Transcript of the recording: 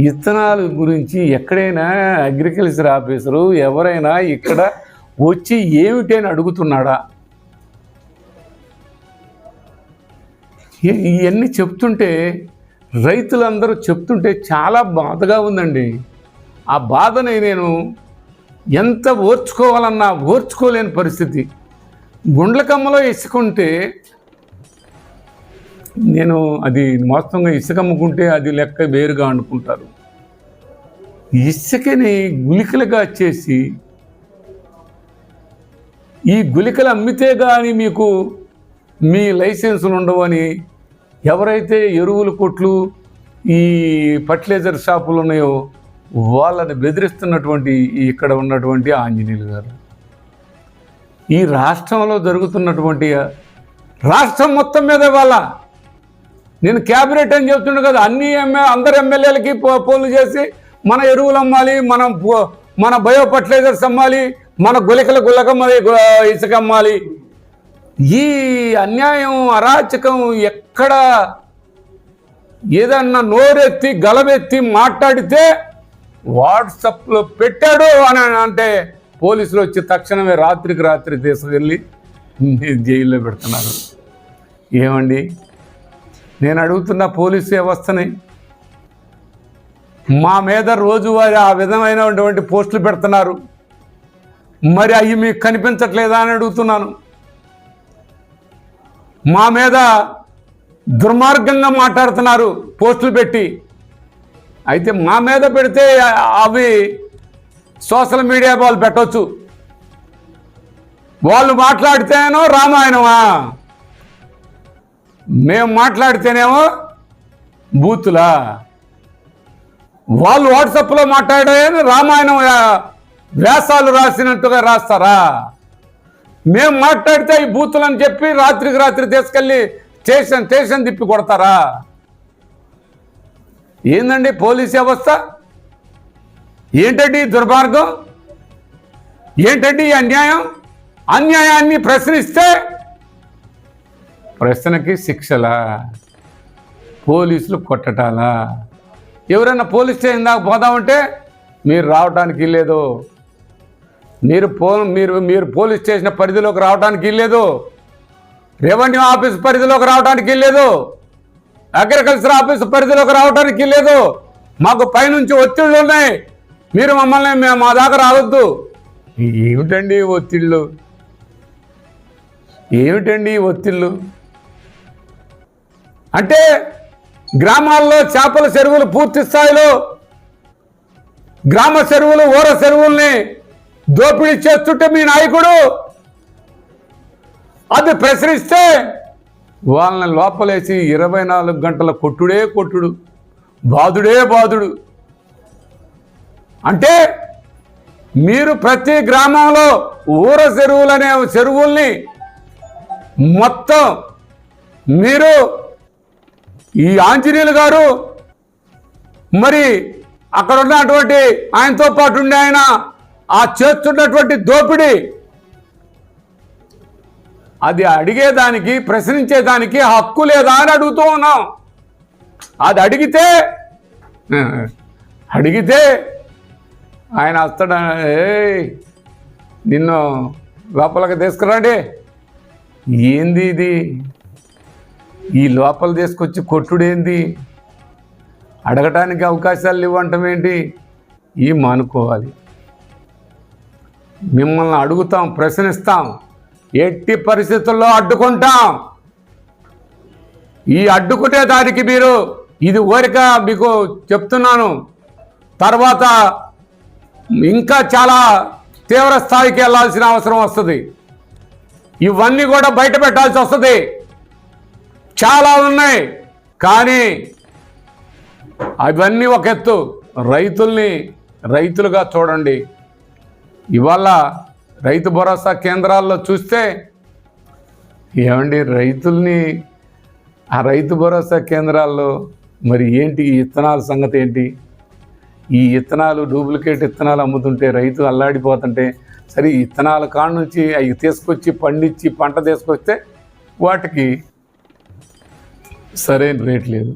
విత్తనాల గురించి ఎక్కడైనా అగ్రికల్చర్ ఆఫీసరు ఎవరైనా ఇక్కడ వచ్చి ఏమిటని అడుగుతున్నాడా? ఇవన్నీ చెప్తుంటే రైతులందరూ చెప్తుంటే చాలా బాధగా ఉందండి. ఆ బాధని నేను ఎంత ఓర్చుకోవాలన్నా ఓర్చుకోలేని పరిస్థితి. గుండ్లకమ్మలో ఇసుకుంటే నేను అది మొత్తంగా ఇసుక అమ్ముకుంటే అది లెక్క వేరుగా అనుకుంటారు. ఇసుకని గుళికలుగా చేసి ఈ గుళికలు అమ్మితే కానీ మీకు మీ లైసెన్సులు ఉండవని ఎవరైతే ఎరువుల కొట్లు ఈ ఫర్టిలైజర్ షాపులు ఉన్నాయో వాళ్ళని బెదిరిస్తున్నటువంటి ఇక్కడ ఉన్నటువంటి ఆంజనేయులు గారు, ఈ రాష్ట్రంలో జరుగుతున్నటువంటి రాష్ట్రం మొత్తం మీద వాళ్ళ నేను క్యాబినెట్ అని చెప్తుండే కదా, అందరు ఎమ్మెల్యేలకి పోలు చేసి మన ఎరువులు అమ్మాలి, మన బయో ఫర్టిలైజర్స్ అమ్మాలి, మన గుళకమ్మాలి, ఇసుక అమ్మాలి. ఈ అన్యాయం అరాచకం ఎక్కడ ఏదన్నా నోరెత్తి గలబెత్తి మాట్లాడితే వాట్సాప్లో పెట్టాడు అని అంటే పోలీసులు వచ్చి తక్షణమే రాత్రికి రాత్రి తీసుకెళ్ళి జైల్లో పెడుతున్నారు. ఏమండి, నేను అడుగుతున్న పోలీసు వ్యవస్థని, మా మీద రోజువారీ ఆ విధమైనటువంటి పోస్టులు పెడుతున్నారు, మరి అవి మీకు కనిపించట్లేదా అని అడుగుతున్నాను. మా మీద దుర్మార్గంగా మాట్లాడుతున్నారు పోస్టులు పెట్టి. అయితే మా మీద పెడితే అవి సోషల్ మీడియా వాళ్ళు పెట్టవచ్చు, వాళ్ళు మాట్లాడితేనో రామాయణమా, మేము మాట్లాడితేనేమో బూతులా, వాళ్ళు వాట్సాప్లో మాట్లాడాయని రామాయణం వ్యాసాలు రాసినట్టుగా రాస్తారా? మేము మాట్లాడితే ఈ బూతులు అని చెప్పి రాత్రికి రాత్రి తీసుకెళ్ళి స్టేషన్ తిప్పి కొడతారా? ఏందండి పోలీస్ వ్యవస్థ? ఏంటండి దుర్మార్గం? ఏంటండి అన్యాయం? అన్యాయాన్ని ప్రశ్నిస్తే ప్రశ్నకి శిక్షలా, పోలీసులు కొట్టటాలా? ఎవరైనా పోలీస్ స్టేషన్ దాకా పోదామంటే మీరు రావడానికి లేదు, మీరు పోలీస్ స్టేషన్ పరిధిలోకి రావడానికి లేదు, రెవెన్యూ ఆఫీస్ పరిధిలోకి రావడానికి లేదు, అగ్రికల్చర్ ఆఫీస్ పరిధిలోకి రావడానికి లేదు. మాకు పైనుంచి ఒత్తిళ్ళు ఉన్నాయి, మీరు మమ్మల్ని మా దాకా రావద్దు. ఏమిటండి ఒత్తిళ్ళు? ఏమిటండి ఒత్తిళ్ళు? అంటే గ్రామాల్లో చేపల చెరువులు పూర్తి స్థాయిలో గ్రామ చెరువులు ఊర చెరువుల్ని దోపిడీ చేస్తుంటే మీ నాయకుడు అది ప్రశ్నిస్తే వాళ్ళని లోపలేసి 24 గంటల కొట్టుడే కొట్టుడు, బాదుడే బాదుడు. అంటే మీరు ప్రతి గ్రామంలో ఊర చెరువులనే చెరువుల్ని మొత్తం మీరు ఈ ఆంజనేయులు గారు మరి అక్కడ ఉన్నటువంటి ఆయనతో పాటు ఉండే ఆయన ఆ చేస్తున్నటువంటి దోపిడీ అది అడిగేదానికి ప్రశ్నించేదానికి హక్కు లేదా అని అడుగుతూ ఉన్నాం. అది అడిగితే ఆయన వస్తాడు, నిన్ను లోపలికి తీసుకురండి. ఏంది ఇది? ఈ లోపల తీసుకొచ్చి కొట్టుడేంది? అడగటానికి అవకాశాలు ఇవ్వటం ఏంటి? ఈ మానుకోవాలి. మిమ్మల్ని అడుగుతాం, ప్రశ్నిస్తాం, ఎట్టి పరిస్థితుల్లో అడ్డుకుంటాం. ఈ అడ్డుకునే దానికి మీరు ఇది ఓరిక మీకు చెప్తున్నాను, తర్వాత ఇంకా చాలా తీవ్ర స్థాయికి వెళ్ళాల్సిన అవసరం వస్తుంది. ఇవన్నీ కూడా బయట పెట్టాల్సి వస్తుంది. చాలా ఉన్నాయి, కానీ అవన్నీ ఒక ఎత్తు. రైతుల్ని రైతులుగా చూడండి. ఇవాళ రైతు భరోసా కేంద్రాల్లో చూస్తే ఏమండి, రైతుల్ని ఆ రైతు భరోసా కేంద్రాల్లో మరి ఏంటి ఈ విత్తనాల సంగతి ఏంటి? ఈ విత్తనాలు డూప్లికేట్ విత్తనాలు అమ్ముతుంటే రైతు అల్లాడిపోతుంటే, సరే విత్తనాల కాడ నుంచి అవి తీసుకొచ్చి పండించి పంట తీసుకొస్తే వాటికి సరైన రేట్ లేదు.